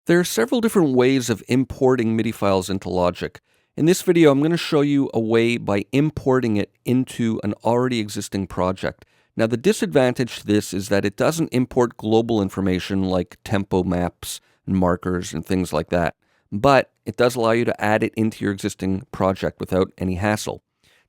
There are several different ways of importing MIDI files into Logic. In this video, I'm going to show you a way by importing it into an already existing project. Now, the disadvantage to this is that it doesn't import global information like tempo maps and markers and things like that, but it does allow you to add it into your existing project without any hassle.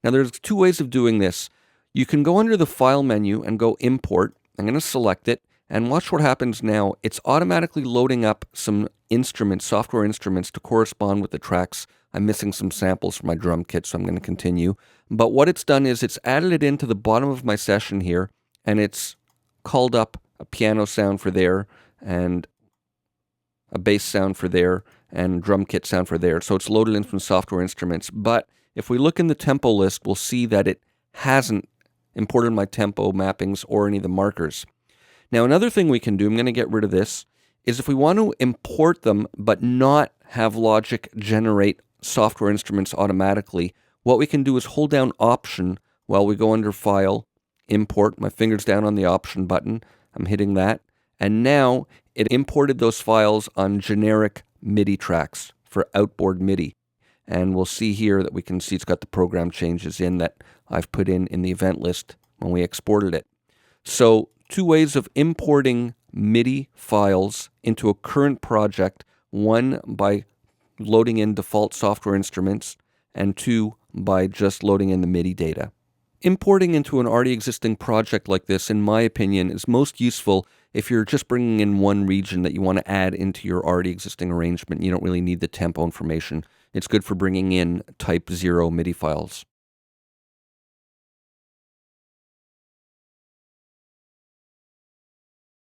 Now, there's two ways of doing this. You can go under the File menu and go Import. I'm going to select it. And watch what happens now. It's automatically loading up some instruments, software instruments, to correspond with the tracks. I'm missing some samples from my drum kit, so I'm going to continue. But what it's done is it's added it into the bottom of my session here, and it's called up a piano sound for there, and a bass sound for there, and drum kit sound for there. So it's loaded in from software instruments. But if we look in the tempo list, we'll see that it hasn't imported my tempo mappings or any of the markers. Now, another thing we can do, I'm going to get rid of this, is if we want to import them but not have Logic generate software instruments automatically, what we can do is hold down Option while we go under File, Import. My finger's down on the Option button. I'm hitting that. And now it imported those files on generic MIDI tracks for outboard MIDI. And we'll see here that we can see it's got the program changes in that I've put in the event list when we exported it. So, two ways of importing MIDI files into a current project, one by loading in default software instruments, and two by just loading in the MIDI data. Importing into an already existing project like this, in my opinion, is most useful if you're just bringing in one region that you want to add into your already existing arrangement. You don't really need the tempo information. It's good for bringing in type 0 MIDI files.